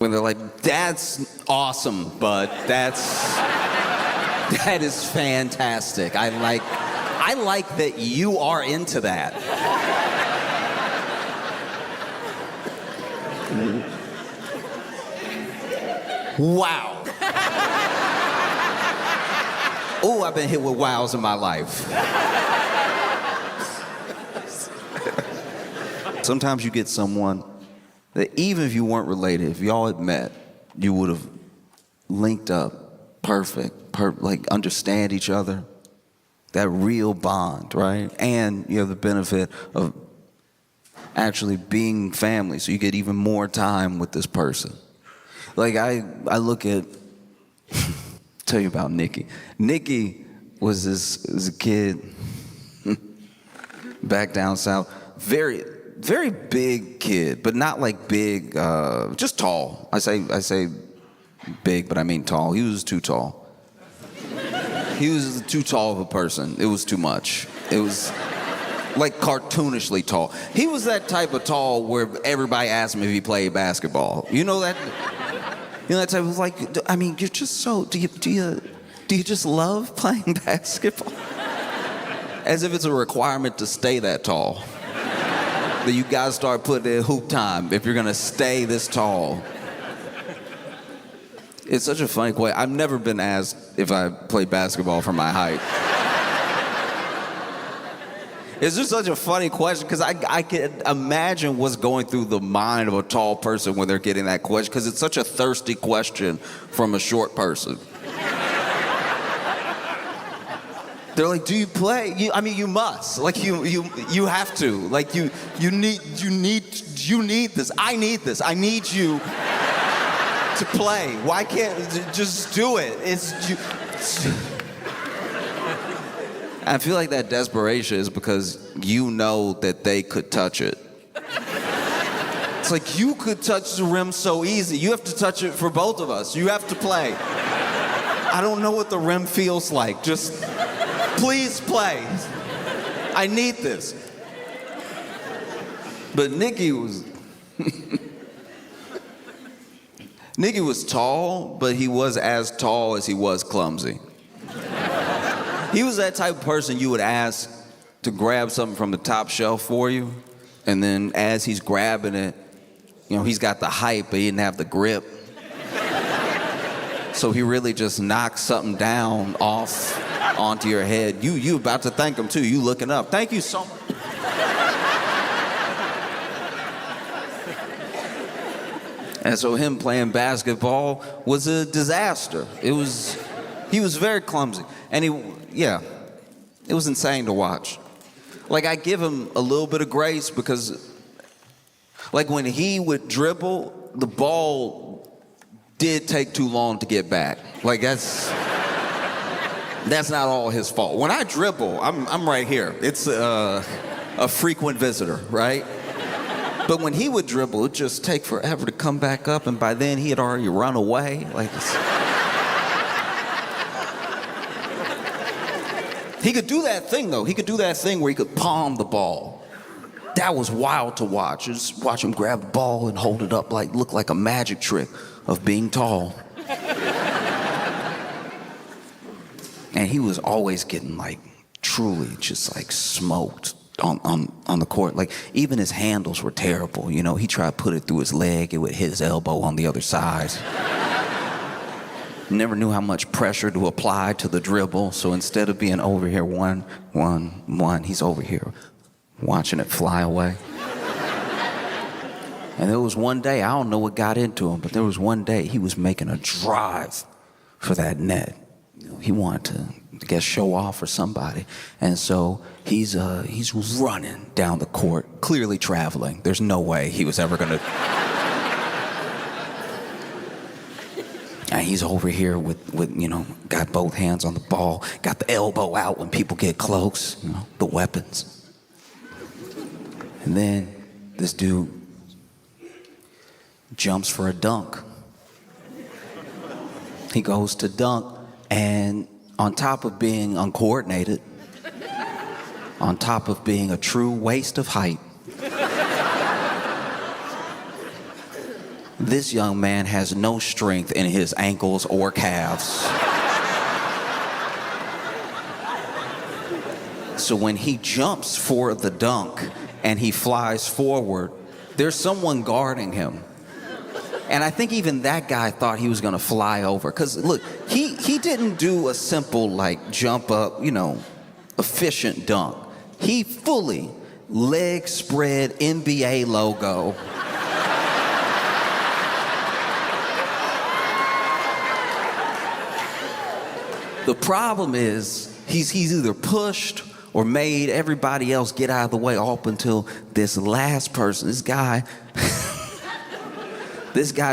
When they're like, that's awesome, but that is fantastic. I like that you are into that. Wow. Oh, I've been hit with wows in my life. Sometimes you get someone that even if you weren't related, if y'all had met, you would have linked up perfect, like understand each other. That real bond, right? And you have the benefit of actually being family, so you get even more time with this person. Like I look at, tell you about Nikki. Nikki was a kid back down south, very big kid, but not like big, just tall. I say big, but I mean tall. He was too tall. He was too tall of a person. It was too much. It was like cartoonishly tall. He was that type of tall where everybody asked him if he played basketball. You know that? You know that type of like, I mean, you're just so, do you just love playing basketball? As if it's a requirement to stay that tall. That you gotta start putting in hoop time if you're gonna stay this tall. It's such a funny question. I've never been asked if I play basketball for my height. It's just such a funny question because I can imagine what's going through the mind of a tall person when they're getting that question because it's such a thirsty question from a short person. They're like, do you play? You must. Like you have to. Like you need this. I need this. I need you to play. Why can't just do it? I feel like that desperation is because you know that they could touch it. It's like you could touch the rim so easy. You have to touch it for both of us. You have to play. I don't know what the rim feels like. Just please play. I need this. But Nikki was Nikki was tall, but he was as tall as he was clumsy. He was that type of person you would ask to grab something from the top shelf for you, and then as he's grabbing it, you know, he's got the height, but he didn't have the grip. So he really just knocks something down off onto your head. You about to thank him too. You looking up. Thank you so much. And so him playing basketball was a disaster. He was very clumsy. And it was insane to watch. Like I give him a little bit of grace because like when he would dribble, the ball did take too long to get back. Like that's not all his fault. When I dribble, I'm right here. It's a frequent visitor, right? But when he would dribble, it'd just take forever to come back up, and by then he had already run away. Like he could do that thing though. He could do that thing where he could palm the ball. That was wild to watch. Just watch him grab the ball and hold it up like look like a magic trick of being tall. And he was always getting like truly just like smoked on the court. Like even his handles were terrible. You know, he tried to put it through his leg, it would hit his elbow on the other side. Never knew how much pressure to apply to the dribble, so instead of being over here one, he's over here watching it fly away. And there was one day, I don't know what got into him, but there was one day he was making a drive for that net. You know, he wanted to, I guess, show off for somebody. And so he's running down the court, clearly traveling. There's no way he was ever gonna. And he's over here with, you know, got both hands on the ball, got the elbow out when people get close, you know, the weapons. And then this dude jumps for a dunk. He goes to dunk, and on top of being uncoordinated, on top of being a true waste of height, This young man has no strength in his ankles or calves. So when he jumps for the dunk and he flies forward, there's someone guarding him. And I think even that guy thought he was gonna fly over. Cause look, he didn't do a simple like jump up, efficient dunk. He fully leg spread NBA logo. The problem is he's either pushed or made everybody else get out of the way up until this last person, this guy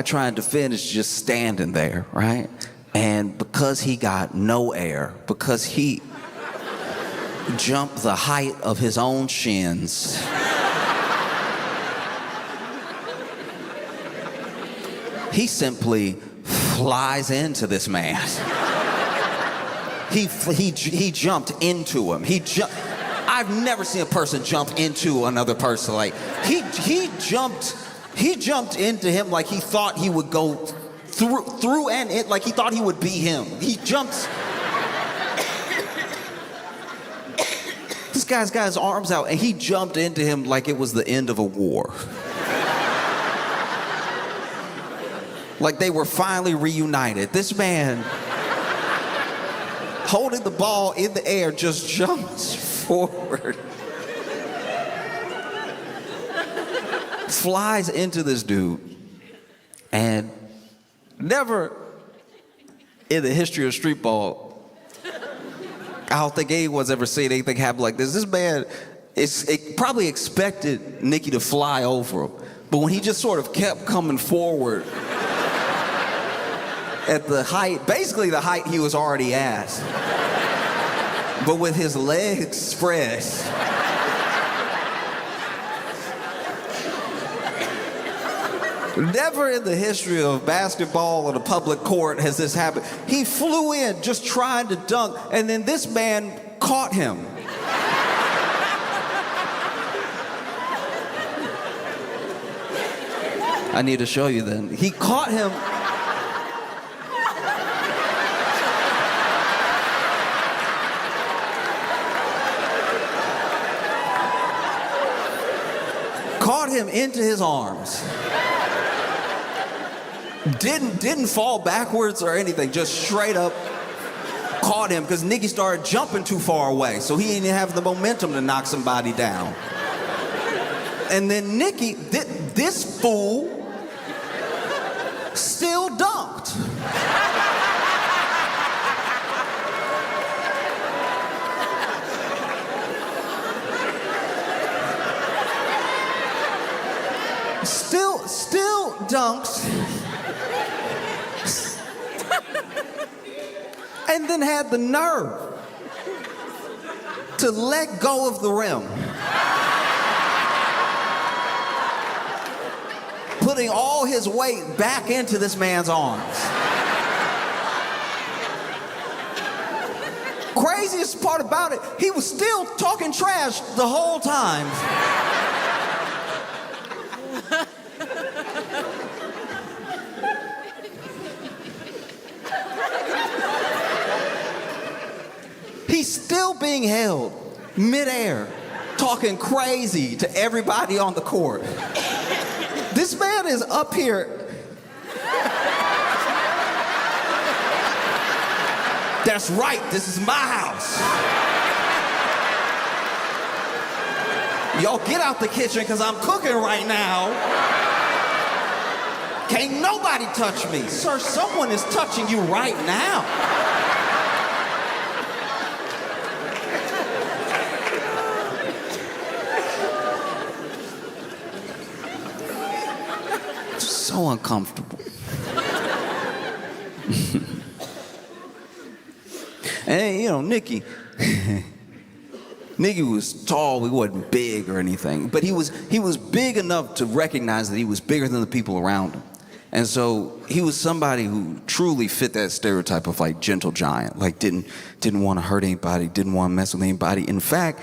trying to finish just standing there, right? And because he got no air, because he jumped the height of his own shins, he simply flies into this man. He jumped into him. I've never seen a person jump into another person. Like he jumped into him like he thought he would go through and it like he thought he would be him. He jumps. This guy's got his arms out and he jumped into him like it was the end of a war. Like they were finally reunited. This man, holding the ball in the air, just jumps forward, flies into this dude, and never in the history of street ball, I don't think anyone's ever seen anything happen like this. This man probably expected Nicky to fly over him, but when he just sort of kept coming forward at the height, basically the height he was already at, but with his legs spread. Never in the history of basketball on a public court has this happened. He flew in just trying to dunk, and then this man caught him. I need to show you then. He caught him. Caught him into his arms. Didn't fall backwards or anything, just straight up caught him because Nicky started jumping too far away, so he didn't have the momentum to knock somebody down. And then Nicky, this fool, still dunked. Still dunks. And then had the nerve to let go of the rim, putting all his weight back into this man's arms. Craziest part about it, he was still talking trash the whole time. He's still being held midair, talking crazy to everybody on the court. This man is up here. That's right, this is my house. Y'all get out the kitchen because I'm cooking right now. Can't nobody touch me. Sir, someone is touching you right now. So uncomfortable. And Nicky was tall, he wasn't big or anything, but he was big enough to recognize that he was bigger than the people around him. And so he was somebody who truly fit that stereotype of like gentle giant, like didn't want to hurt anybody, didn't want to mess with anybody. In fact,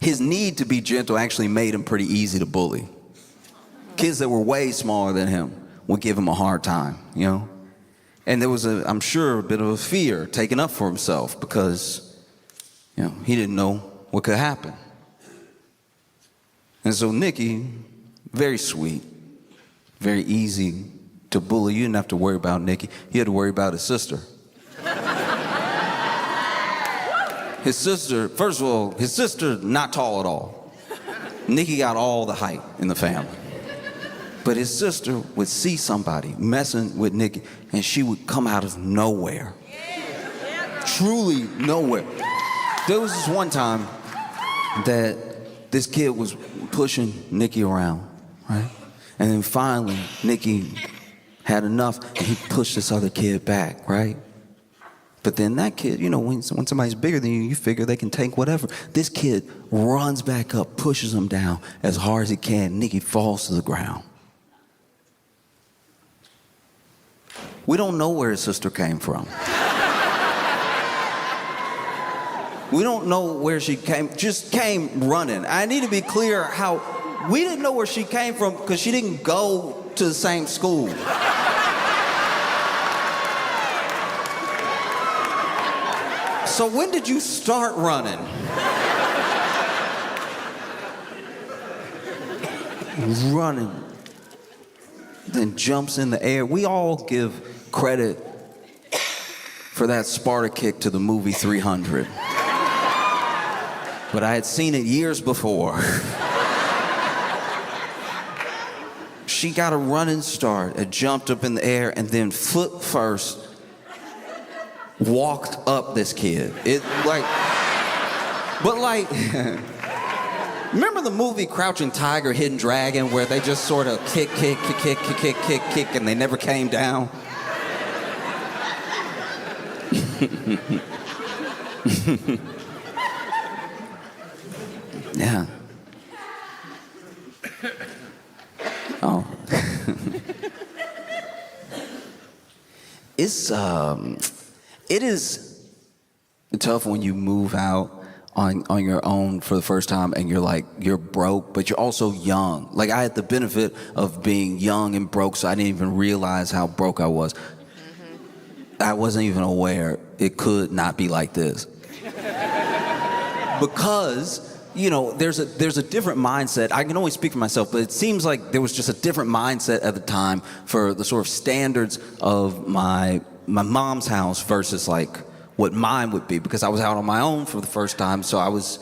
his need to be gentle actually made him pretty easy to bully. kids that were way smaller than him would give him a hard time, you know? And there was, I'm sure, a bit of a fear taken up for himself because, you know, he didn't know what could happen. And so Nicky, very sweet, very easy to bully. You didn't have to worry about Nicky. You had to worry about his sister. His sister, first of all, his sister, not tall at all. Nicky got all the height in the family. But his sister would see somebody messing with Nicky, and she would come out of nowhere. Truly nowhere. There was this one time that this kid was pushing Nicky around, right? And then finally, Nicky had enough, and he pushed this other kid back, right? But then that kid, you know, when somebody's bigger than you, you figure they can take whatever. This kid runs back up, pushes him down as hard as he can. Nicky falls to the ground. We don't know where his sister came from. We don't know where she just came running. I need to be clear how, we didn't know where she came from because she didn't go to the same school. So when did you start running? Running, then jumps in the air. We all give credit for that Sparta kick to the movie 300. But I had seen it years before. She got a running start and jumped up in the air and then foot first walked up this kid. Remember the movie Crouching Tiger, Hidden Dragon, where they just sort of kick, and they never came down? Yeah. Oh. It is tough when you move out on your own for the first time and you're broke, but you're also young. Like, I had the benefit of being young and broke, so I didn't even realize how broke I was. I wasn't even aware it could not be like this. Because, you know, there's a different mindset. I can only speak for myself, but it seems like there was just a different mindset at the time for the sort of standards of my mom's house versus like what mine would be, because I was out on my own for the first time, so I was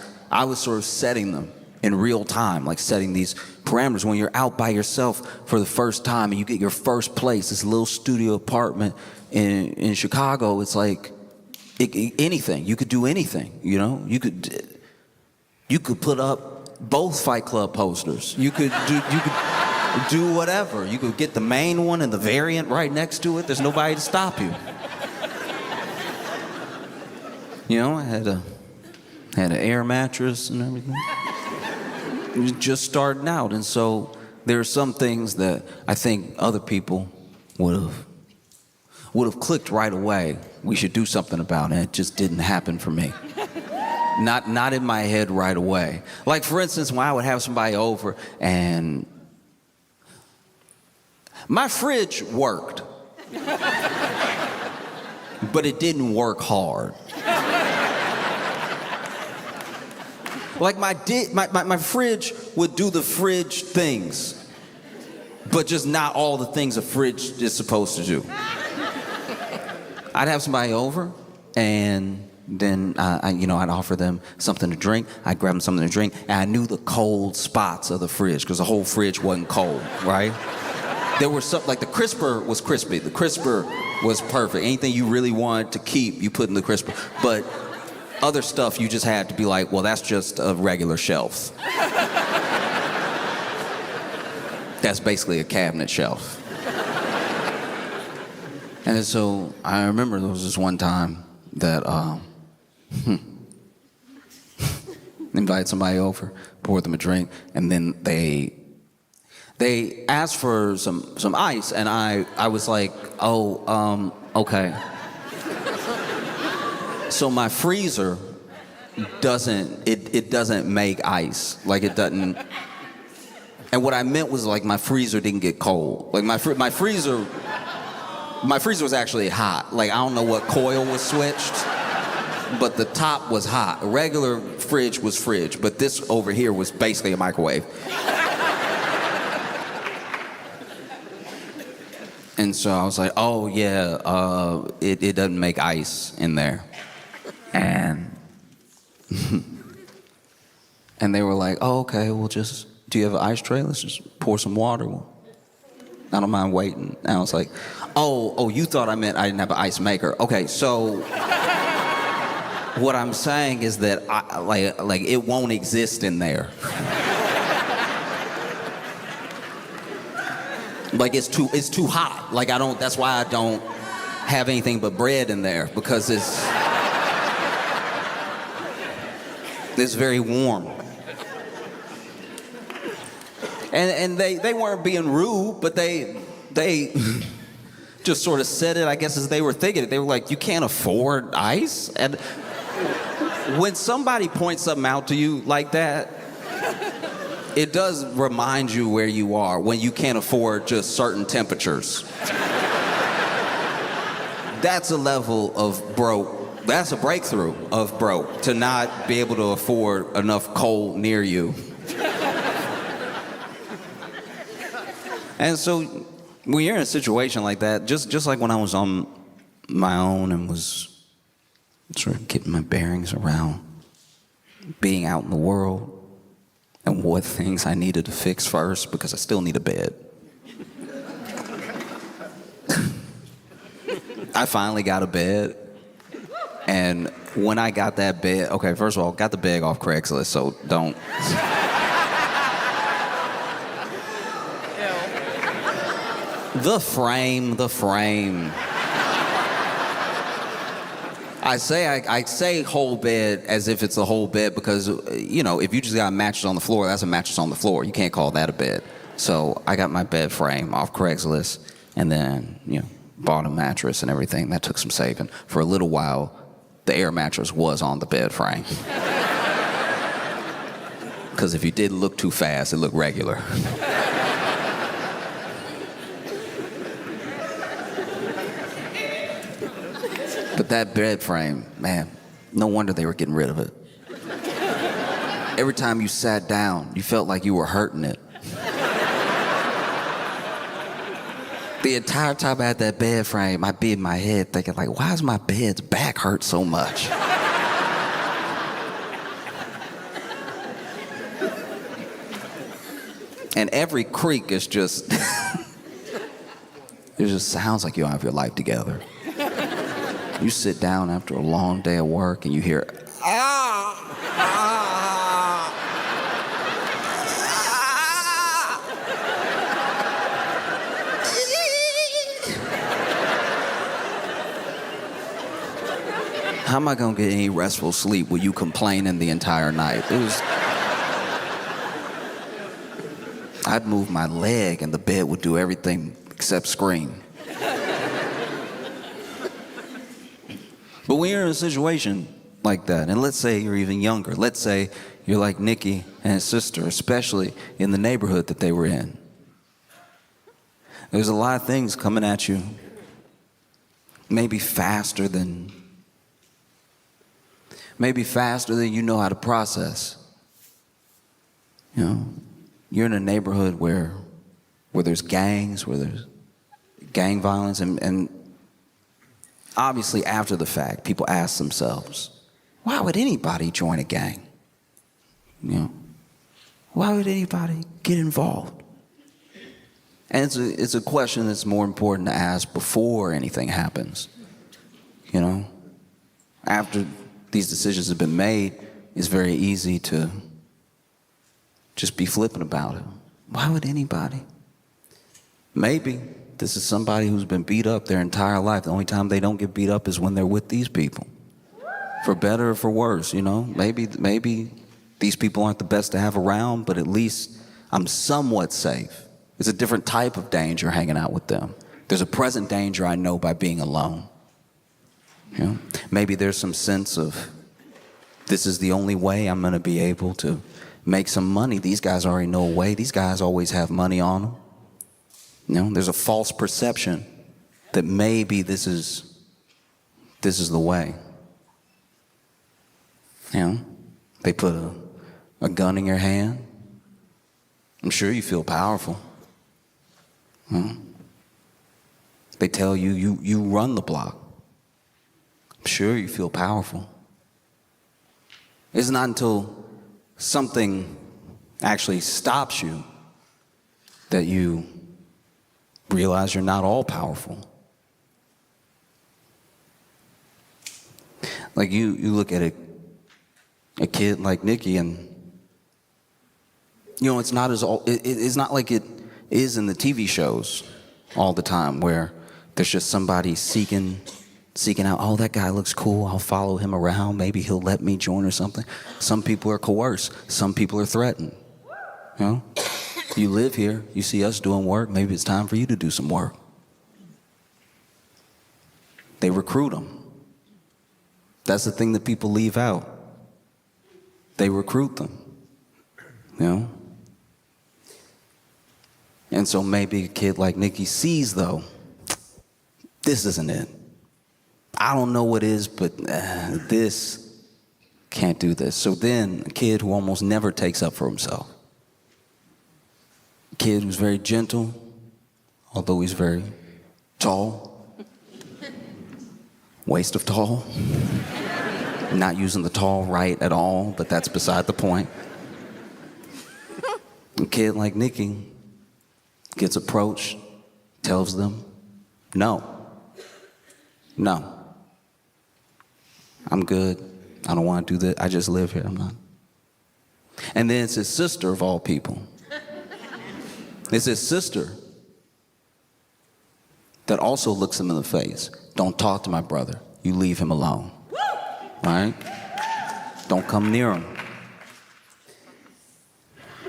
sort of setting them in real time, like setting these parameters. When you're out by yourself for the first time and you get your first place, this little studio apartment in Chicago, it's like anything. You could do anything, you know? You could put up both Fight Club posters. You could do whatever. You could get the main one and the variant right next to it. There's nobody to stop you. You know, I had an air mattress and everything. Just starting out, and so there are some things that I think other people would have clicked right away. We should do something about it. It just didn't happen for me. Not in my head right away. Like, for instance, when I would have somebody over and my fridge worked, but it didn't work hard. Like, my fridge would do the fridge things, but just not all the things a fridge is supposed to do. I'd have somebody over, and then I'd offer them something to drink. I'd grab them something to drink, and I knew the cold spots of the fridge because the whole fridge wasn't cold, right? There were some, like the crisper was crispy. The crisper was perfect. Anything you really wanted to keep, you put in the crisper. But other stuff, you just had to be like, well, that's just a regular shelf. That's basically a cabinet shelf. And so I remember there was this one time that invited somebody over, poured them a drink, and then they asked for some ice, and I was like, oh, okay. So my freezer doesn't make ice. Like, it doesn't. And what I meant was like my freezer didn't get cold. Like my freezer was actually hot. Like I don't know what coil was switched, but the top was hot. A regular fridge was fridge, but this over here was basically a microwave. And so I was like, oh yeah, it doesn't make ice in there. And and they were like, oh, okay, well just, do you have an ice tray? Let's just pour some water. Well, I don't mind waiting. And I was like, oh, you thought I meant I didn't have an ice maker. Okay, so what I'm saying is that like it won't exist in there. Like it's too hot. Like that's why I don't have anything but bread in there, because it's very warm. And they weren't being rude, but they just sort of said it, I guess, as they were thinking it. They were like, you can't afford ice? And when somebody points something out to you like that, it does remind you where you are when you can't afford just certain temperatures. That's a level of broke. That's a breakthrough of broke, to not be able to afford enough cold near you. And so when you're in a situation like that, just like when I was on my own and was sort of getting my bearings around being out in the world and what things I needed to fix first, because I still need a bed. I finally got a bed, and when I got that bed, okay, first of all, got the bed off Craigslist, so don't. The frame. I say whole bed as if it's a whole bed because, you know, if you just got a mattress on the floor, that's a mattress on the floor. You can't call that a bed. So I got my bed frame off Craigslist and then, you know, bought a mattress and everything. That took some saving. For a little while, the air mattress was on the bed frame. Because if you didn't look too fast, it looked regular. But that bed frame, man, no wonder they were getting rid of it. Every time you sat down, you felt like you were hurting it. The entire time I had that bed frame, I'd be in my head thinking, like, why does my bed's back hurt so much? And every creak is just, it just sounds like you don't have your life together. You sit down after a long day of work and you hear, ah, ah, ah. How am I gonna get any restful sleep with you complaining the entire night? I'd move my leg and the bed would do everything except scream. But when you're in a situation like that, and let's say you're even younger, let's say you're like Nikki and his sister, especially in the neighborhood that they were in. There's a lot of things coming at you, maybe faster than you know how to process. You know, you're in a neighborhood where there's gangs, where there's gang violence, and obviously, after the fact, people ask themselves, why would anybody join a gang? You know, why would anybody get involved? And it's a question that's more important to ask before anything happens. You know, after these decisions have been made, it's very easy to just be flippant about it. Why would anybody? Maybe this is somebody who's been beat up their entire life. The only time they don't get beat up is when they're with these people. For better or for worse, you know? Maybe these people aren't the best to have around, but at least I'm somewhat safe. It's a different type of danger hanging out with them. There's a present danger I know by being alone. You know? Maybe there's some sense of this is the only way I'm gonna be able to make some money. These guys already know a way. These guys always have money on them. You know, there's a false perception that maybe this is the way. You know, they put a gun in your hand. I'm sure you feel powerful. They tell you run the block. I'm sure you feel powerful. It's not until something actually stops you that you realize you're not all powerful. Like you look at a kid like Nikki, and you know, it's not like it is in the TV shows all the time, where there's just somebody seeking out, oh, that guy looks cool, I'll follow him around, maybe he'll let me join or something. Some people are coerced, some people are threatened. You know, you live here, you see us doing work, maybe it's time for you to do some work. They recruit them. That's the thing that people leave out. They recruit them, you know? And so maybe a kid like Nikki sees, though, this isn't it. I don't know what is, but this can't do this. So then a kid who almost never takes up for himself. A kid who's very gentle, although he's very tall. Waste of tall. Not using the tall right at all, but that's beside the point. A kid like Nikki gets approached, tells them, no, I'm good. I don't want to do that. I just live here. I'm not. And then it's his sister, of all people. It's his sister that also looks him in the face. Don't talk to my brother. You leave him alone. Right? Don't come near him.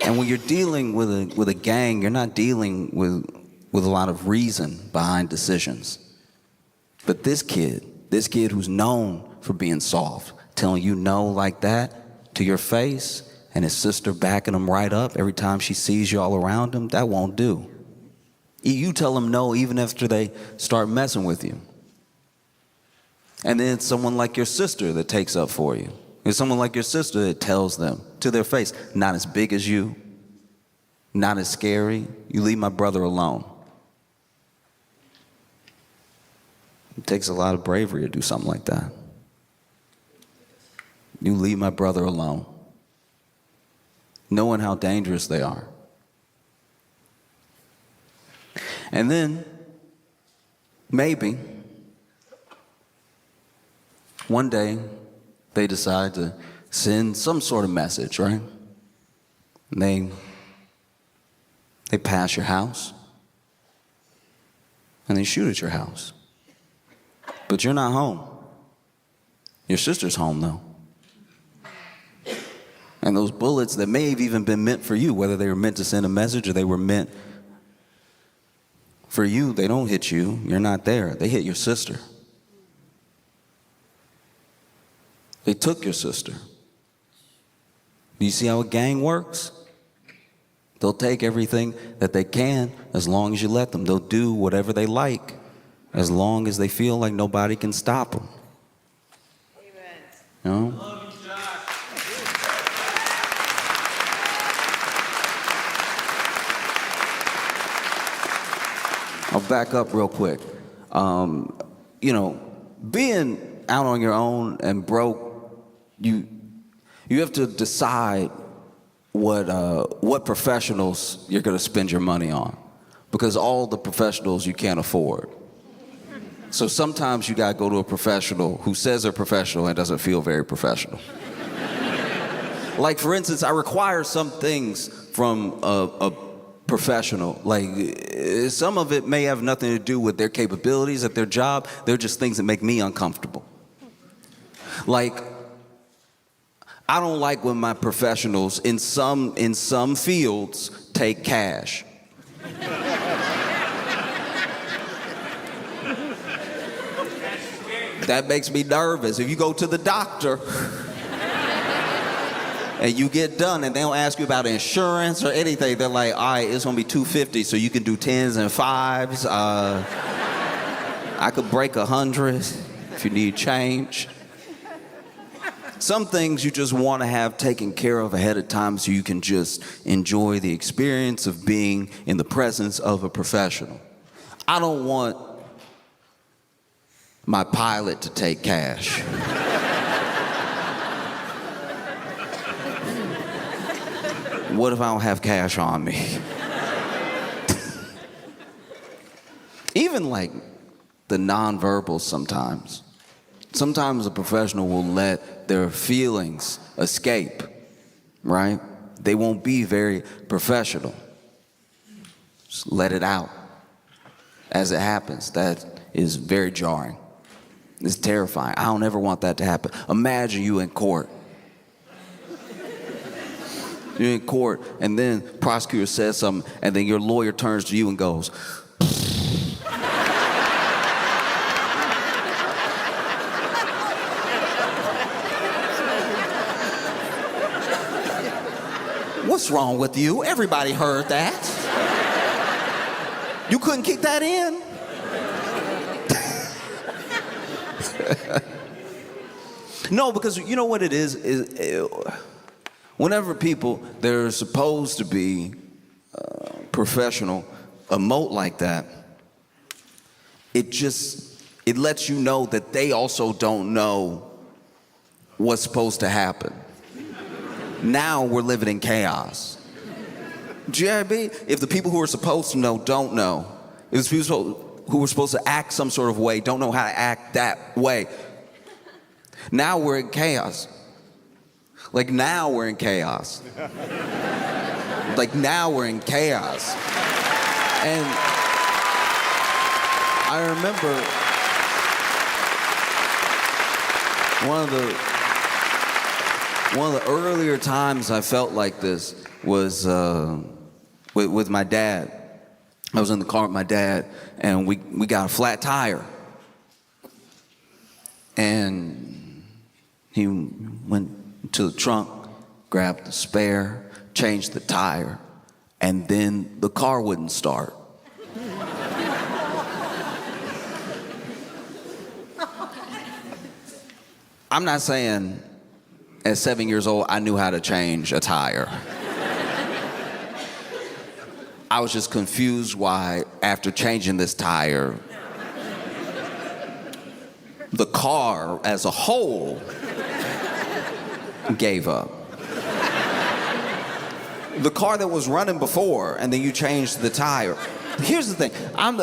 And when you're dealing with a gang, you're not dealing with a lot of reason behind decisions. But this kid who's known for being soft, telling you no like that to your face, and his sister backing him right up every time she sees you all around him, that won't do. You tell them no even after they start messing with you. And then it's someone like your sister that takes up for you. It's someone like your sister that tells them to their face, not as big as you, not as scary. You leave my brother alone. It takes a lot of bravery to do something like that. You leave my brother alone, knowing how dangerous they are. And then, maybe, one day, they decide to send some sort of message, right? And they pass your house, and they shoot at your house. But you're not home. Your sister's home, though. And those bullets that may have even been meant for you, whether they were meant to send a message or they were meant for you, they don't hit you. You're not there. They hit your sister. They took your sister. Do you see how a gang works? They'll take everything that they can as long as you let them. They'll do whatever they like as long as they feel like nobody can stop them. Amen. You know? Love you, Josh. I'll back up real quick. You know, being out on your own and broke, you have to decide what professionals you're going to spend your money on, because all the professionals you can't afford. So sometimes you got to go to a professional who says they're professional and doesn't feel very professional. Like, for instance, I require some things from a professional. Like, some of it may have nothing to do with their capabilities at their job. They're just things that make me uncomfortable. Like, I don't like when my professionals in some fields take cash. That makes me nervous. If you go to the doctor And you get done, and they don't ask you about insurance or anything. They're like, all right, it's gonna be $250, so you can do 10s and 5s. I could break 100 if you need change. Some things you just want to have taken care of ahead of time so you can just enjoy the experience of being in the presence of a professional. I don't want my pilot to take cash. What if I don't have cash on me? Even like the nonverbals sometimes. Sometimes a professional will let their feelings escape, right? They won't be very professional. Just let it out as it happens. That is very jarring. It's terrifying. I don't ever want that to happen. Imagine you in court. You're in court, and then prosecutor says something, and then your lawyer turns to you and goes, "What's wrong with you? Everybody heard that. You couldn't keep that in?" No, because you know what it is whenever people, they're supposed to be professional, emote like that, it lets you know that they also don't know what's supposed to happen. Now we're living in chaos. GIB, if the people who are supposed to know don't know, if the people who are supposed to act some sort of way don't know how to act that way, now we're in chaos. Like now we're in chaos. Like now we're in chaos. And I remember one of the earlier times I felt like this was with my dad. I was in the car with my dad, and we got a flat tire. And he went to the trunk, grabbed the spare, changed the tire, and then the car wouldn't start. I'm not saying at 7 years old I knew how to change a tire. I was just confused why, after changing this tire, the car as a whole gave up. The car that was running before, and then you changed the tire. Here's the thing, I'm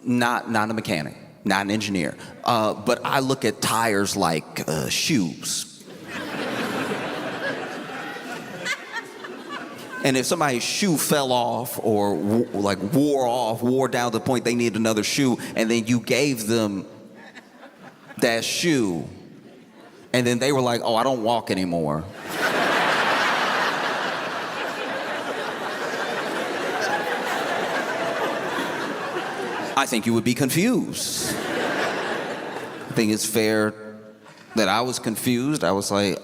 not a mechanic, not an engineer, but I look at tires like shoes. And if somebody's shoe fell off or wore down to the point they needed another shoe, and then you gave them that shoe, and then they were like, "Oh, I don't walk anymore." I think you would be confused. I think it's fair that I was confused. I was like,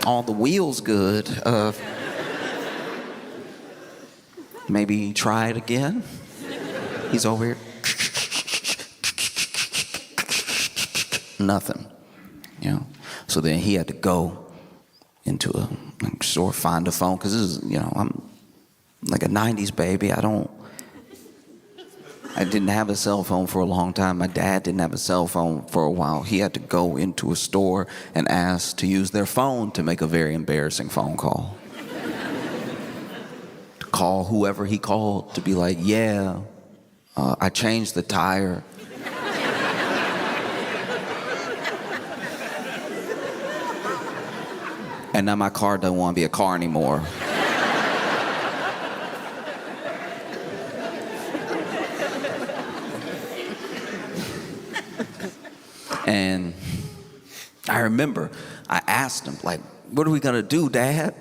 all the wheels good. Maybe try it again. He's over here. Nothing. You know. So then he had to go into a store, find a phone, because this is, you know, I'm like a 90s baby. I didn't have a cell phone for a long time. My dad didn't have a cell phone for a while. He had to go into a store and ask to use their phone to make a very embarrassing phone call. To call whoever he called to be like, "Yeah, I changed the tire." And now my car doesn't want to be a car anymore. And I remember I asked him, like, "What are we gonna do, Dad?"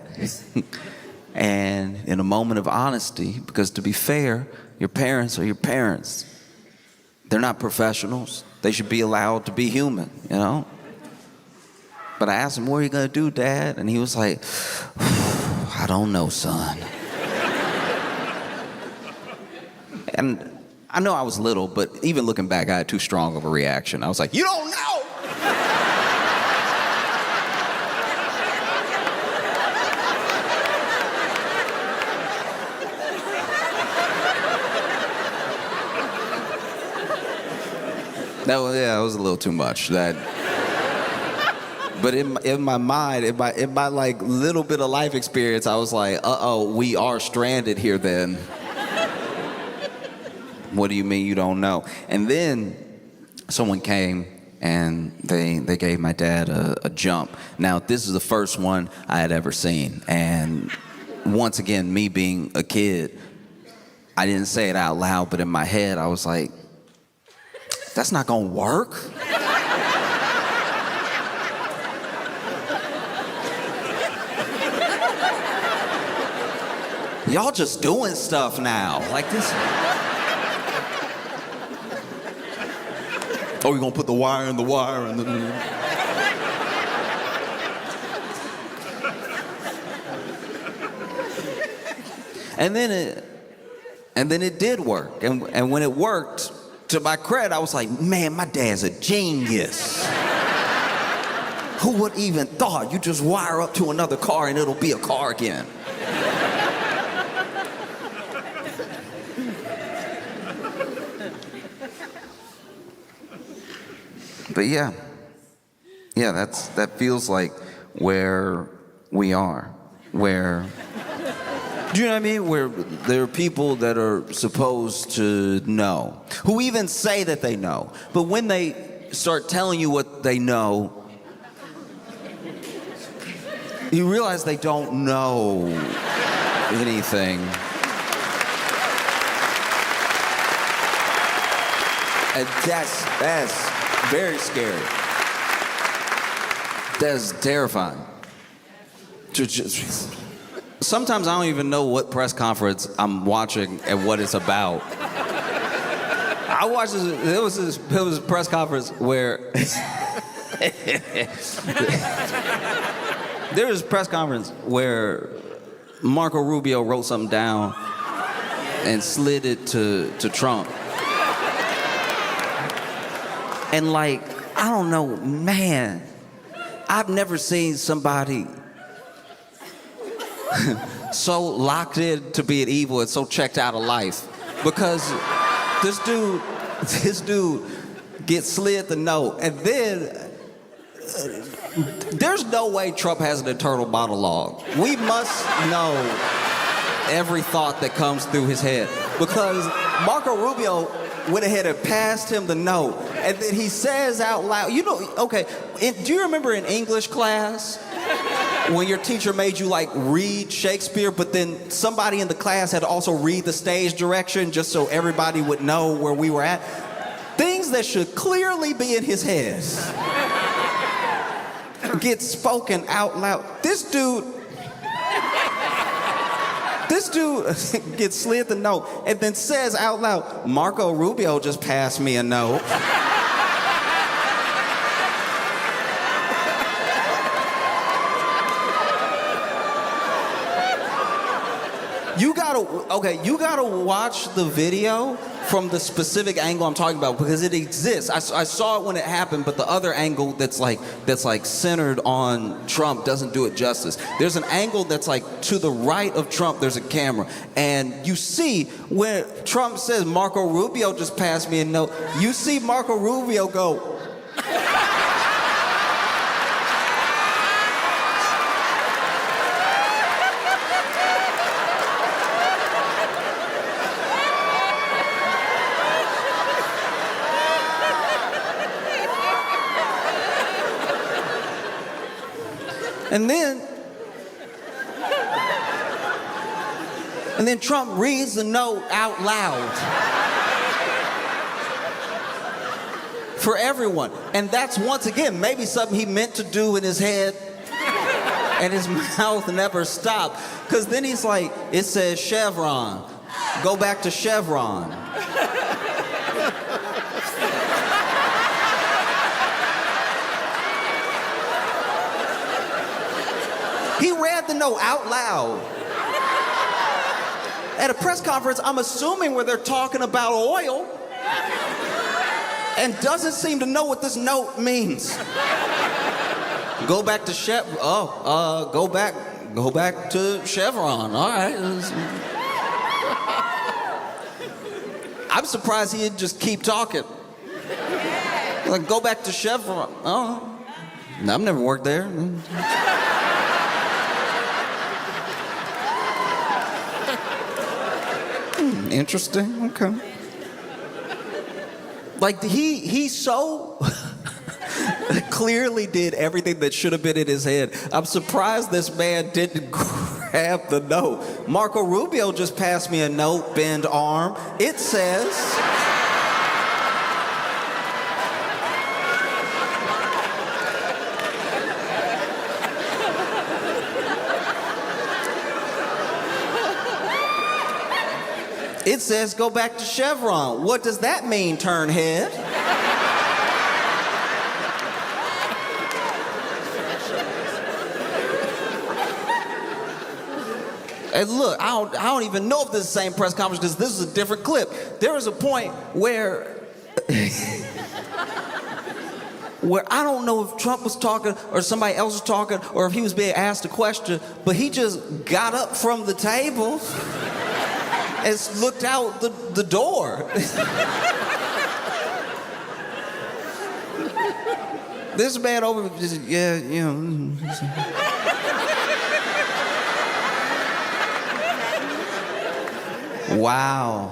And in a moment of honesty, because to be fair, your parents are your parents, They're not professionals. They should be allowed to be human, you know? But I asked him, what are you going to do, Dad? And he was like, I don't know, son. And I know I was little, but even looking back, I had too strong of a reaction. I was like, you don't know! That was a little too much. But in my mind, in my like little bit of life experience, I was like, uh-oh, we are stranded here then. What do you mean you don't know? And then someone came and they gave my dad a jump. Now, this is the first one I had ever seen. And once again, me being a kid, I didn't say it out loud, but in my head, I was like, that's not gonna work. Y'all just doing stuff now. Like this. Oh, you're gonna put the wire in the wire and and then it did work. And when it worked, to my credit, I was like, man, my dad's a genius. Who would even thought? You just wire up to another car and it'll be a car again. But yeah, that feels like where we are, where, do you know what I mean? Where there are people that are supposed to know, who even say that they know, but when they start telling you what they know, you realize they don't know anything. And that's very scary. That's terrifying. Sometimes I don't even know what press conference I'm watching and what it's about. I watched this, there was a press conference where there was a press conference where Marco Rubio wrote something down and slid it to Trump. And like, I don't know, man, I've never seen somebody so locked in to being evil and so checked out of life. Because this dude gets slid the note, and then there's no way Trump has an internal monologue. We must know every thought that comes through his head. Because Marco Rubio went ahead and passed him the note, and then he says out loud, you know, okay, do you remember in English class when your teacher made you like read Shakespeare, but then somebody in the class had to also read the stage direction just so everybody would know where we were at? Things that should clearly be in his head get spoken out loud. This dude gets slid the note and then says out loud, Marco Rubio just passed me a note. You gotta watch the video from the specific angle I'm talking about, because it exists. I saw it when it happened, but the other angle that's like centered on Trump doesn't do it justice. There's an angle that's like to the right of Trump, there's a camera, and you see where Trump says Marco Rubio just passed me a note, you see Marco Rubio go, and then Trump reads the note out loud for everyone. And that's, once again, maybe something he meant to do in his head and his mouth never stopped. Because then he's like, it says Chevron. Go back to Chevron. had to know out loud. At a press conference, I'm assuming where they're talking about oil and doesn't seem to know what this note means. Go back to go back to Chevron. All right. I'm surprised he didn't just keep talking. Like, go back to Chevron. Oh, I've never worked there. Interesting. Okay. Like, he so clearly did everything that should have been in his head. I'm surprised this man didn't grab the note. Marco Rubio just passed me a note, bend arm. It says, go back to Chevron. What does that mean, turnhead? And look, I don't even know if this is the same press conference because this is a different clip. There was a point where I don't know if Trump was talking or somebody else was talking or if he was being asked a question, but he just got up from the table and looked out the door. This man over, just, yeah, you know. Wow.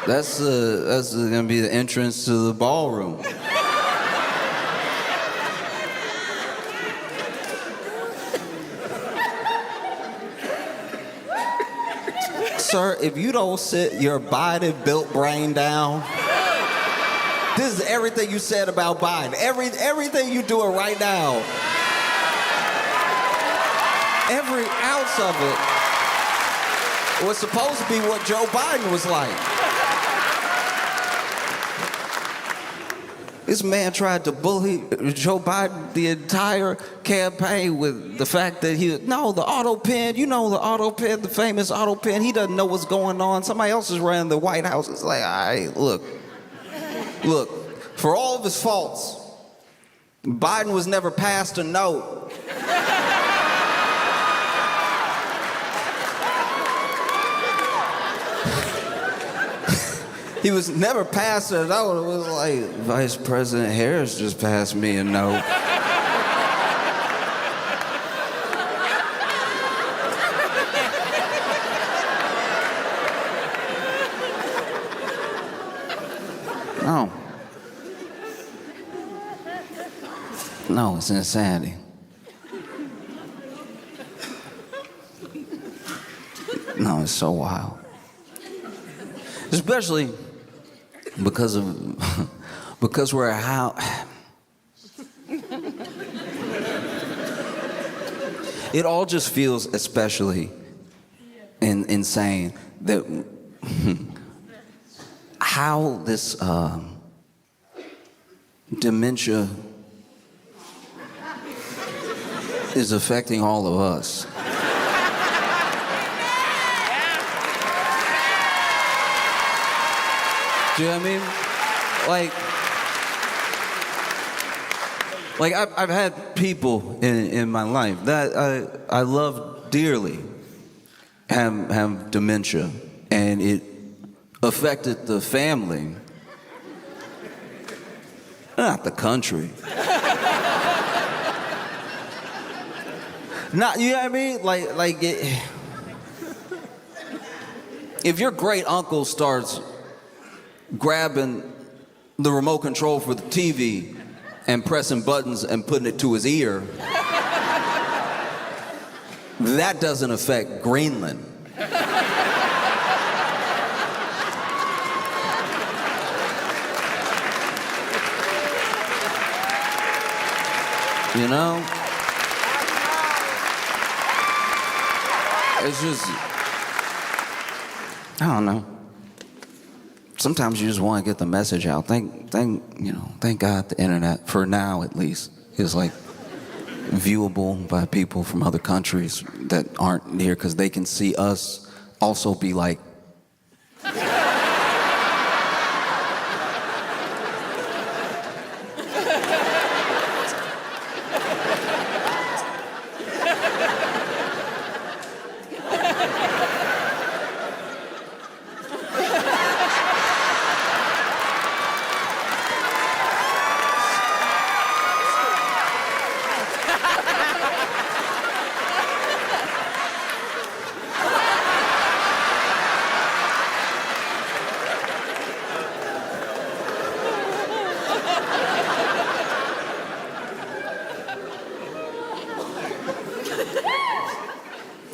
That's gonna be the entrance to the ballroom. Sir, if you don't sit your Biden-built brain down, this is everything you said about Biden. Everything you doing right now. Every ounce of it was supposed to be what Joe Biden was like. This man tried to bully Joe Biden the entire campaign with the fact that the auto pen, the auto pen, the famous auto pen, he doesn't know what's going on. Somebody else is running the White House. It's like, all right, look, for all of his faults, Biden was never passed a note. He was never passed a note. It was like, Vice President Harris just passed me a note. No. No, it's insanity. No, it's so wild. Especially because we're how it all just feels especially insane that how this dementia is affecting all of us. Do you know what I mean? Like I've had people in my life that I love dearly have dementia, and it affected the family, not the country. Not, you know what I mean? Like it, if your great uncle starts grabbing the remote control for the TV and pressing buttons and putting it to his ear, that doesn't affect Greenland. You know? It's just, I don't know. Sometimes you just want to get the message out. Thank God the internet, for now at least, is like viewable by people from other countries that aren't here because they can see us also be like,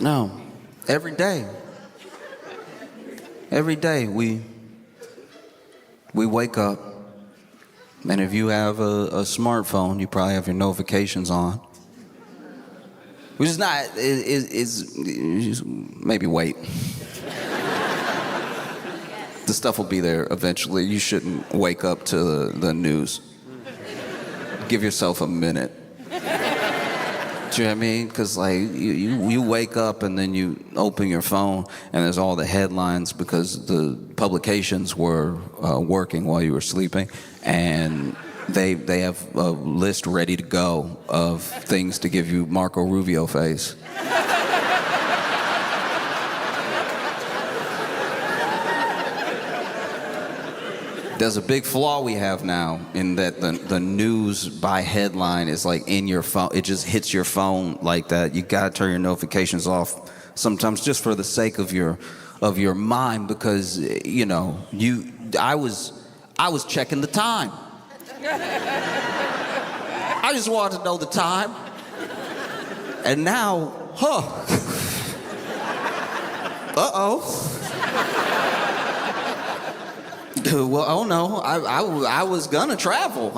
no, every day. Every day we wake up, and if you have a smartphone, you probably have your notifications on. Which is not, it's maybe wait. The stuff will be there eventually. You shouldn't wake up to the news. Give yourself a minute. Do you know what I mean? Because like you wake up and then you open your phone and there's all the headlines because the publications were working while you were sleeping, and they have a list ready to go of things to give you Marco Rubio face. There's a big flaw we have now in that the news by headline is like in your phone. It just hits your phone like that. You gotta turn your notifications off sometimes just for the sake of your mind, because you know I was checking the time. I just wanted to know the time, and now, uh-oh. Well, oh no, I was gonna travel.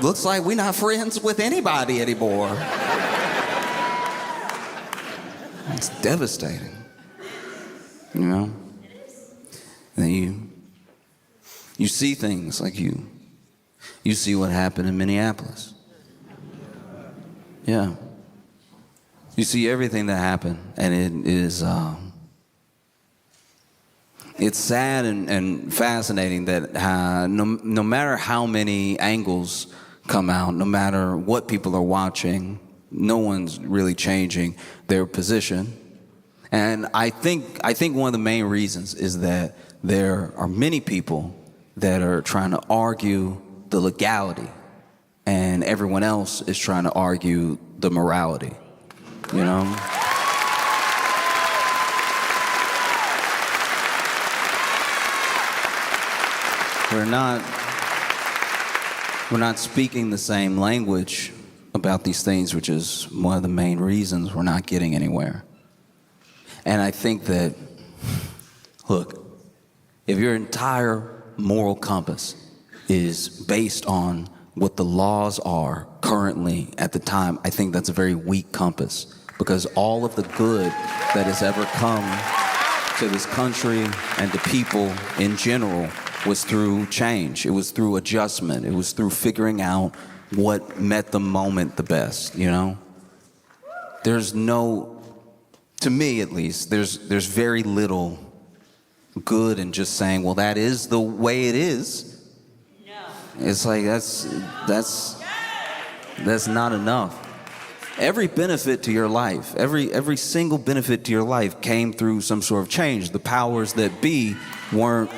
Looks like we're not friends with anybody anymore. It's devastating. You know? And then you see things like you see what happened in Minneapolis. Yeah. You see everything that happened, and it is it's sad and fascinating that no matter how many angles come out, no matter what people are watching, no one's really changing their position. And I think one of the main reasons is that there are many people that are trying to argue the legality, and everyone else is trying to argue the morality, you know? We're not speaking the same language about these things, which is one of the main reasons we're not getting anywhere. And I think that, look, if your entire moral compass is based on what the laws are currently at the time, I think that's a very weak compass, because all of the good that has ever come to this country and to people in general was through change. It was through adjustment. It was through figuring out what met the moment the best, you know? There's no, to me at least, there's very little good in just saying, well, that is the way it is. No. It's like, that's not enough. Every benefit to your life, every single benefit to your life came through some sort of change. The powers that be weren't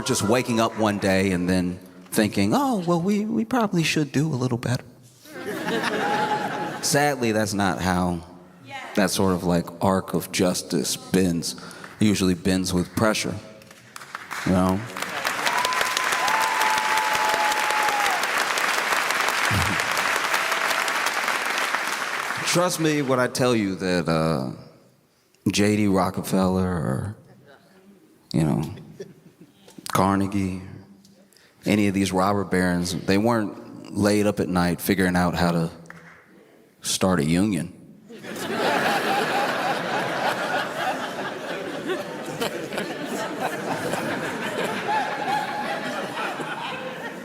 just waking up one day and then thinking, oh, well, we probably should do a little better. Sadly, that's not how that sort of like arc of justice bends. It usually bends with pressure, you know? Trust me when I tell you that J.D. Rockefeller or, you know, Carnegie, any of these robber barons, they weren't laid up at night figuring out how to start a union.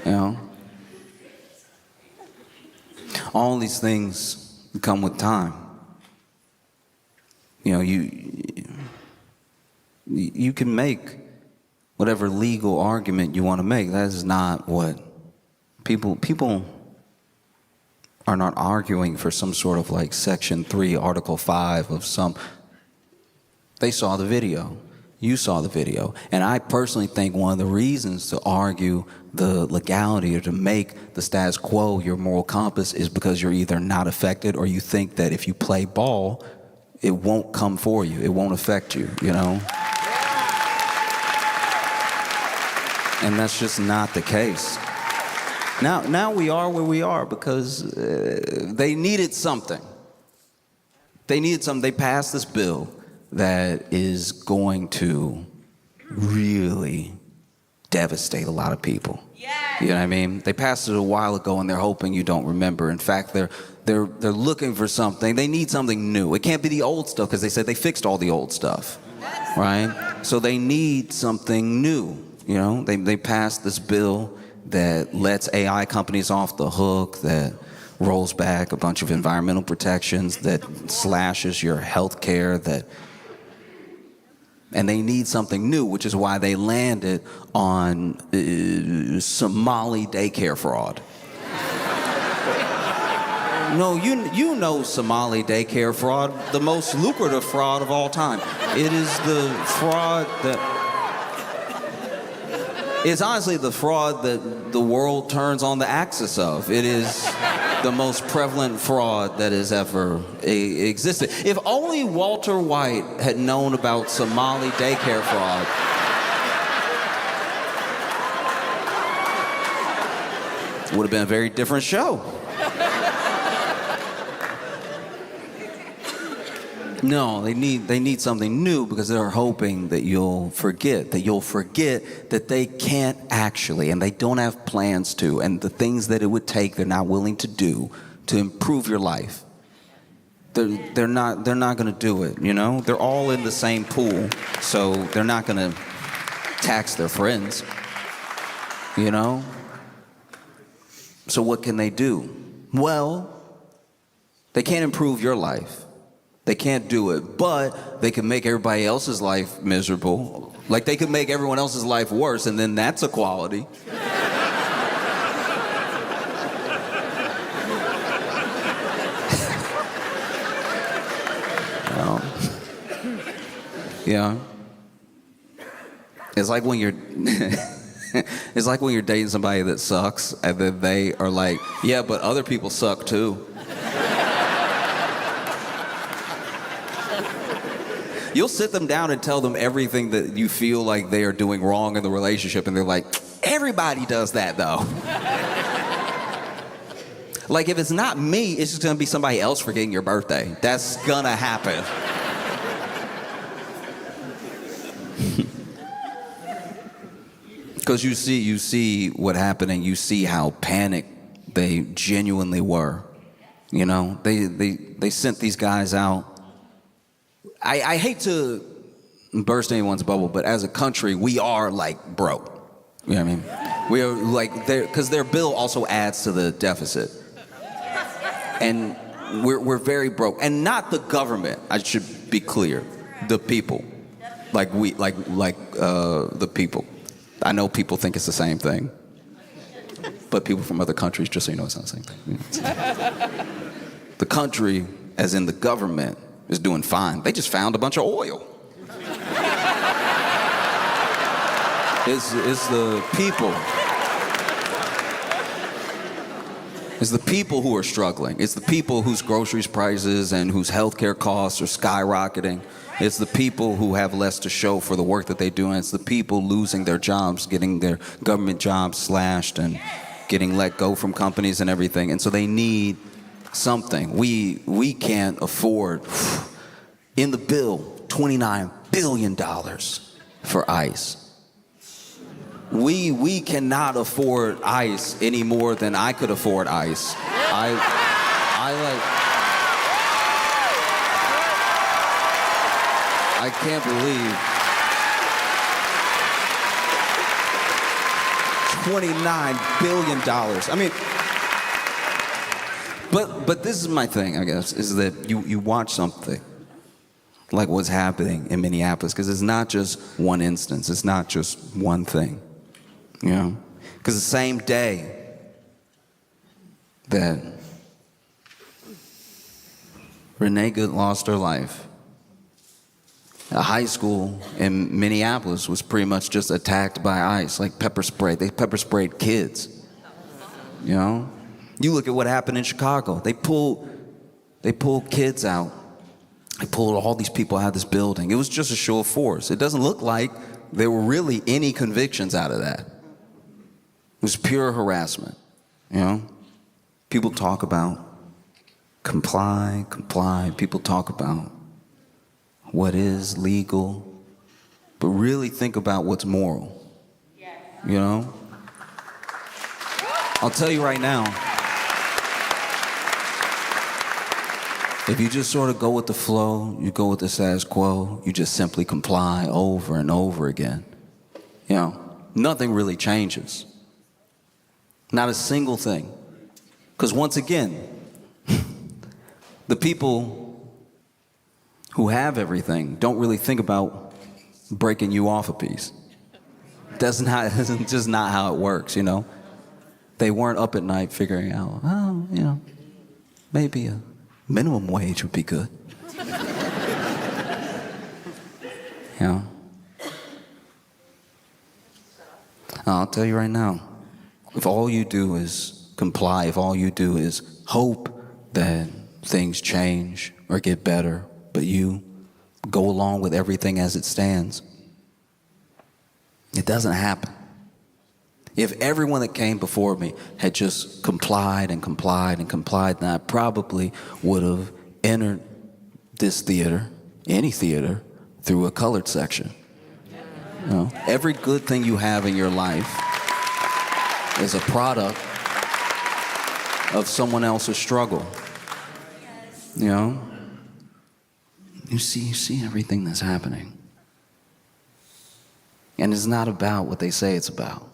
You know? All these things come with time. You know, you can make whatever legal argument you want to make. That is not what people are not arguing for some sort of like Section 3, Article 5 of some. They saw the video. You saw the video. And I personally think one of the reasons to argue the legality or to make the status quo your moral compass is because you're either not affected or you think that if you play ball, it won't come for you. It won't affect you, you know? And that's just not the case. Now we are where we are because they needed something. They passed this bill that is going to really devastate a lot of people. Yes. You know what I mean? They passed it a while ago and they're hoping you don't remember. In fact, they're looking for something. They need something new. It can't be the old stuff because they said they fixed all the old stuff, right? So they need something new. You know, they passed this bill that lets AI companies off the hook, that rolls back a bunch of environmental protections, that slashes your health care, and they need something new, which is why they landed on Somali daycare fraud. No, you know Somali daycare fraud, the most lucrative fraud of all time. It is the fraud that... It's honestly the fraud that the world turns on the axis of. It is the most prevalent fraud that has ever existed. If only Walter White had known about Somali daycare fraud, it would have been a very different show. No, they need something new because they're hoping that you'll forget that they can't actually, and they don't have plans to, and the things that it would take they're not willing to do to improve your life. They're not going to do it, you know? They're all in the same pool, so they're not going to tax their friends, you know? So what can they do? Well, they can't improve your life. They can't do it, but they can make everybody else's life miserable. Like they can make everyone else's life worse, and then that's equality. Yeah. It's like when you're it's like when you're dating somebody that sucks, and then they are like, yeah, but other people suck too. You'll sit them down and tell them everything that you feel like they are doing wrong in the relationship, and they're like, everybody does that though. Like if it's not me, it's just gonna be somebody else forgetting your birthday. That's gonna happen. Because you see what happened, and you see how panicked they genuinely were. You know, they sent these guys out. I hate to burst anyone's bubble, but as a country, we are like broke. You know what I mean? We are like, because their bill also adds to the deficit. And we're very broke. And not the government, I should be clear. The people. Like the people. I know people think it's the same thing. But people from other countries, just so you know, it's not the same thing. The country, as in the government, is doing fine. They just found a bunch of oil. It's the people. It's the people who are struggling. It's the people whose groceries prices and whose healthcare costs are skyrocketing. It's the people who have less to show for the work that they do, and it's the people losing their jobs, getting their government jobs slashed and getting let go from companies and everything. And so they need something. We can't afford, in the bill, $29 billion for ICE. We cannot afford ICE any more than I could afford ICE. I can't believe $29 billion. I mean, But this is my thing, I guess, is that you watch something like what's happening in Minneapolis, because it's not just one instance, it's not just one thing, you know? Because the same day that Renee Good lost her life, a high school in Minneapolis was pretty much just attacked by ICE, like pepper spray. They pepper sprayed kids, you know? You look at what happened in Chicago. They pulled kids out. They pulled all these people out of this building. It was just a show of force. It doesn't look like there were really any convictions out of that. It was pure harassment, you know? People talk about comply. People talk about what is legal, but really think about what's moral, you know? I'll tell you right now, if you just sort of go with the flow, you go with the status quo, you just simply comply over and over again, you know, nothing really changes. Not a single thing. Because once again, the people who have everything don't really think about breaking you off a piece. That's just not how it works, you know? They weren't up at night figuring out, oh, you know, maybe a minimum wage would be good. You know? I'll tell you right now, if all you do is comply, if all you do is hope that things change or get better, but you go along with everything as it stands, it doesn't happen. If everyone that came before me had just complied, then I probably would have entered this theater, any theater, through a colored section. You know, every good thing you have in your life is a product of someone else's struggle. You know? You see everything that's happening. And it's not about what they say it's about.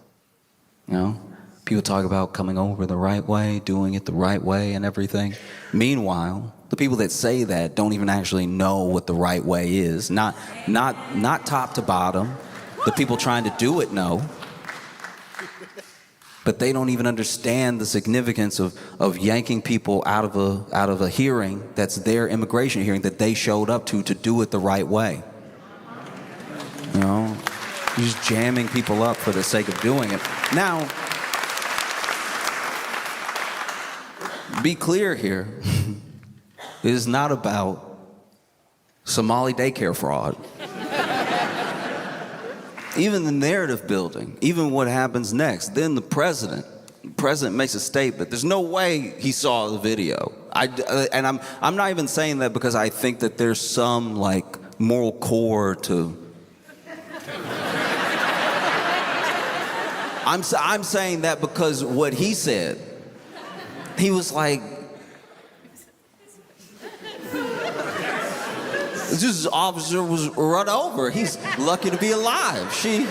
You know? People talk about coming over the right way, doing it the right way and everything. Meanwhile, the people that say that don't even actually know what the right way is. Not top to bottom. The people trying to do it know. But they don't even understand the significance of yanking people out of a hearing that's their immigration hearing that they showed up to do it the right way. You know, you're just jamming people up for the sake of doing it. Now, be clear here. It is not about Somali daycare fraud. Even the narrative building, even what happens next. Then the president makes a statement. There's no way he saw the video. And I'm not even saying that because I think that there's some like moral core to. I'm saying that because what he said, he was like, this officer was run over. He's lucky to be alive. She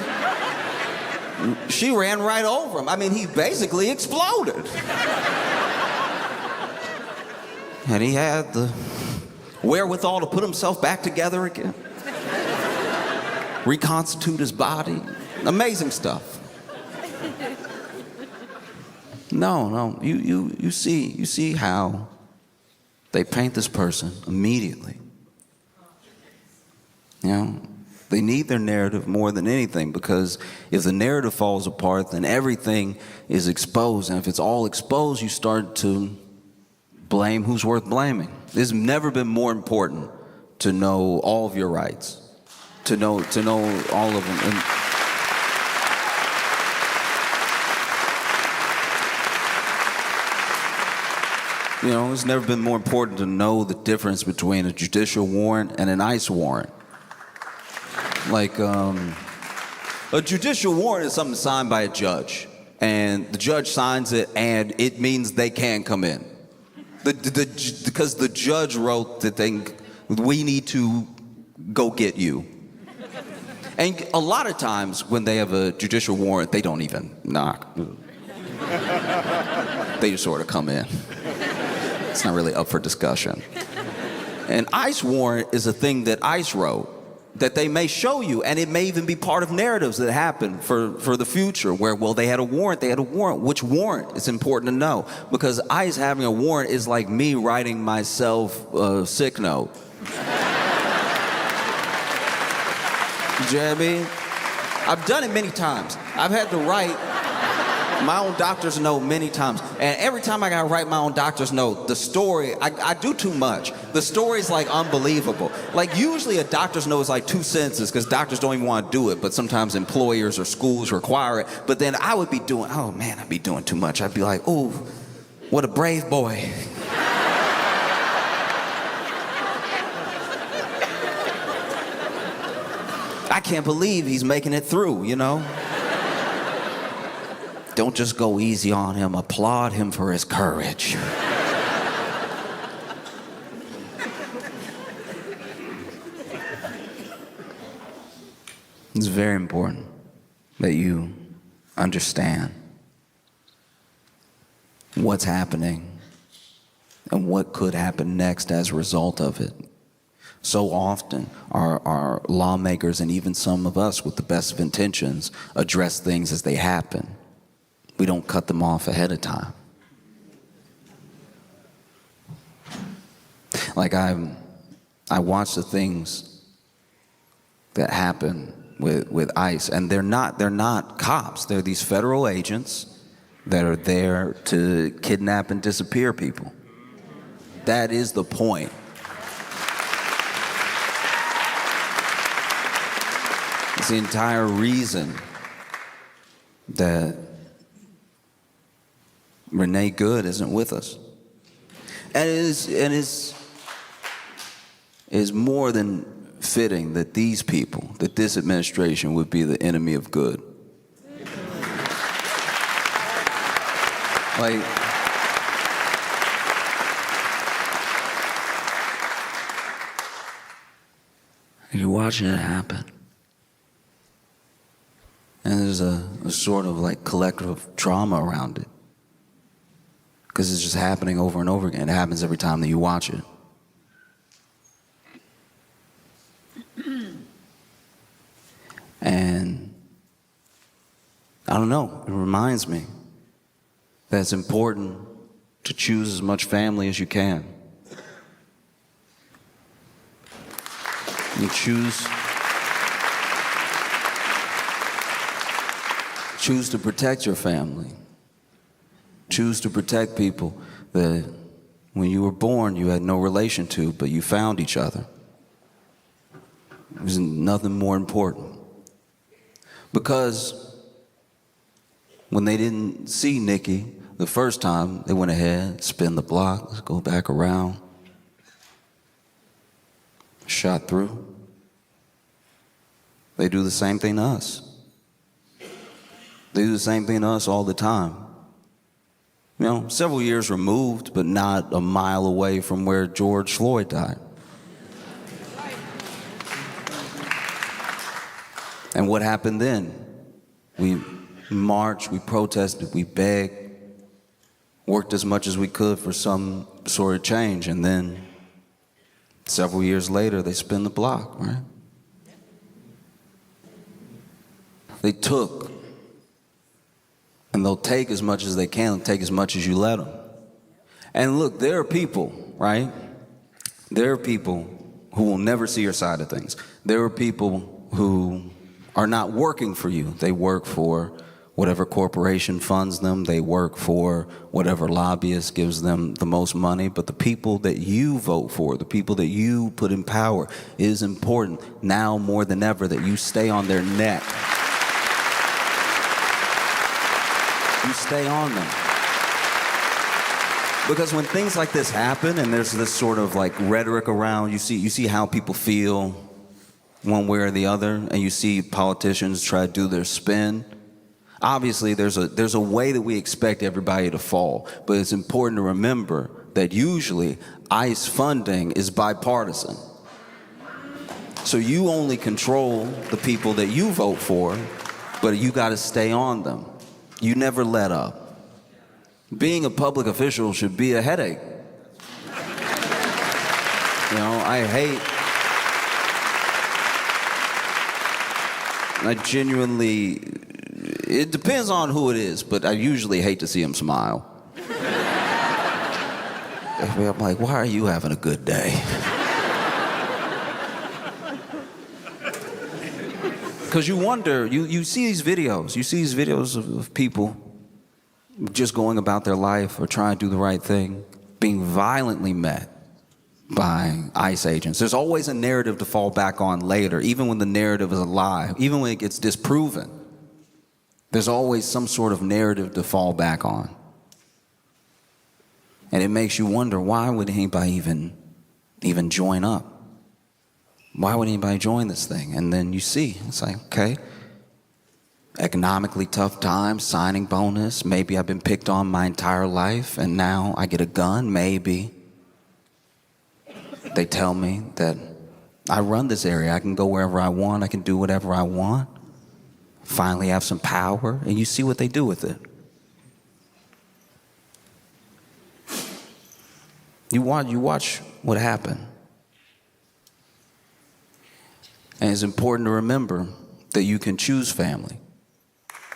ran right over him. I mean, he basically exploded. And he had the wherewithal to put himself back together again. Reconstitute his body. Amazing stuff. No, you see how they paint this person immediately. You know, they need their narrative more than anything, because if the narrative falls apart, then everything is exposed. And if it's all exposed, you start to blame who's worth blaming. It's never been more important to know all of your rights, to know all of them. And you know, it's never been more important to know the difference between a judicial warrant and an ICE warrant. Like, a judicial warrant is something signed by a judge, and the judge signs it, and it means they can come in. Because the judge wrote the thing, we need to go get you. And a lot of times when they have a judicial warrant, they don't even knock. They just sort of come in. It's not really up for discussion. An ICE warrant is a thing that ICE wrote that they may show you, and it may even be part of narratives that happen for the future where, well, they had a warrant. Which warrant? It's important to know, because ICE having a warrant is like me writing myself a sick note. You know what I mean? I've done it many times. I've had to write my own doctor's note many times. And every time I gotta write my own doctor's note, the story, I do too much. The story's like unbelievable. Like usually a doctor's note is like 2 sentences because doctors don't even want to do it, but sometimes employers or schools require it. But then I would be doing, oh man, I'd be doing too much. I'd be like, oh, what a brave boy. I can't believe he's making it through, you know? Don't just go easy on him. Applaud him for his courage. It's very important that you understand what's happening and what could happen next as a result of it. So often, our lawmakers and even some of us with the best of intentions address things as they happen. We don't cut them off ahead of time. Like I watch the things that happen with ICE, and they're not cops. They're these federal agents that are there to kidnap and disappear people. That is the point. It's the entire reason that Renee Good isn't with us. And it is more than fitting that these people, that this administration would be the enemy of good. Like, you're watching it happen. And there's a sort of like collective trauma around it. Because it's just happening over and over again. It happens every time that you watch it. And I don't know, it reminds me that it's important to choose as much family as you can. You choose to protect your family. Choose to protect people that when you were born you had no relation to, but you found each other. There's nothing more important. Because when they didn't see Nikki the first time, they went ahead, spin the block, let's go back around, shot through. They do the same thing to us. They do the same thing to us all the time. You know, several years removed, but not a mile away from where George Floyd died. And what happened then? We marched, we protested, we begged, worked as much as we could for some sort of change, and then several years later, they spin the block, right? They took, and they'll take as much as they can, they'll take as much as you let them. And look, there are people, right? There are people who will never see your side of things. There are people who are not working for you. They work for whatever corporation funds them. They work for whatever lobbyist gives them the most money. But the people that you vote for, the people that you put in power, it is important now more than ever that you stay on their neck. You stay on them. Because when things like this happen and there's this sort of like rhetoric around, you see how people feel one way or the other, and you see politicians try to do their spin. Obviously, there's a way that we expect everybody to fall, but it's important to remember that usually ICE funding is bipartisan. So you only control the people that you vote for, but you got to stay on them. You never let up. Being a public official should be a headache. You know, I genuinely, it depends on who it is, but I usually hate to see him smile. I'm like, why are you having a good day? Because you wonder, you see these videos of people just going about their life or trying to do the right thing, being violently met by ICE agents. There's always a narrative to fall back on later, even when the narrative is a lie, even when it gets disproven. There's always some sort of narrative to fall back on. And it makes you wonder, why would anybody even join up? Why would anybody join this thing? And then you see, it's like, okay, economically tough times, signing bonus, maybe I've been picked on my entire life and now I get a gun, maybe. They tell me that I run this area, I can go wherever I want, I can do whatever I want, finally have some power, and you see what they do with it. You watch what happened. And it's important to remember that you can choose family.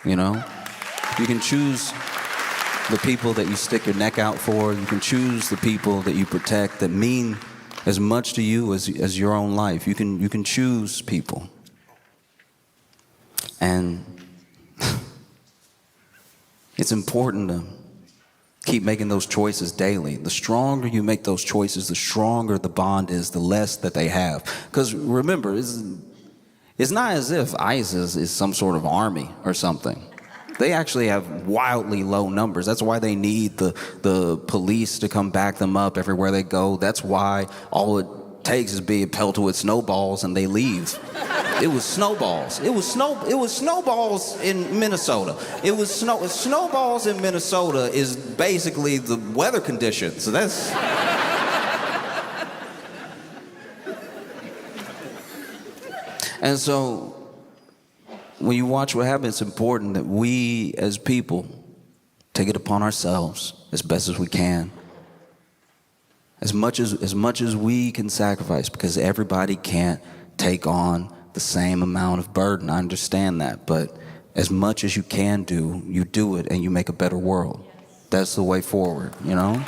You know? You can choose the people that you stick your neck out for. You can choose the people that you protect that mean as much to you as your own life. You can choose people. And it's important to keep making those choices daily. The stronger you make those choices, the stronger the bond is, the less that they have. Because remember, it's not as if ICE is some sort of army or something. They actually have wildly low numbers. That's why they need the police to come back them up everywhere they go. That's why all it takes is being pelted with snowballs and they leave. It was snowballs. It was snowballs in Minnesota. Snowballs in Minnesota is basically the weather conditions. So that's. And so when you watch what happens, it's important that we as people take it upon ourselves as best as we can. As much as we can sacrifice, because everybody can't take on the same amount of burden. I understand that, but as much as you can do, you do it and you make a better world. That's the way forward, you know?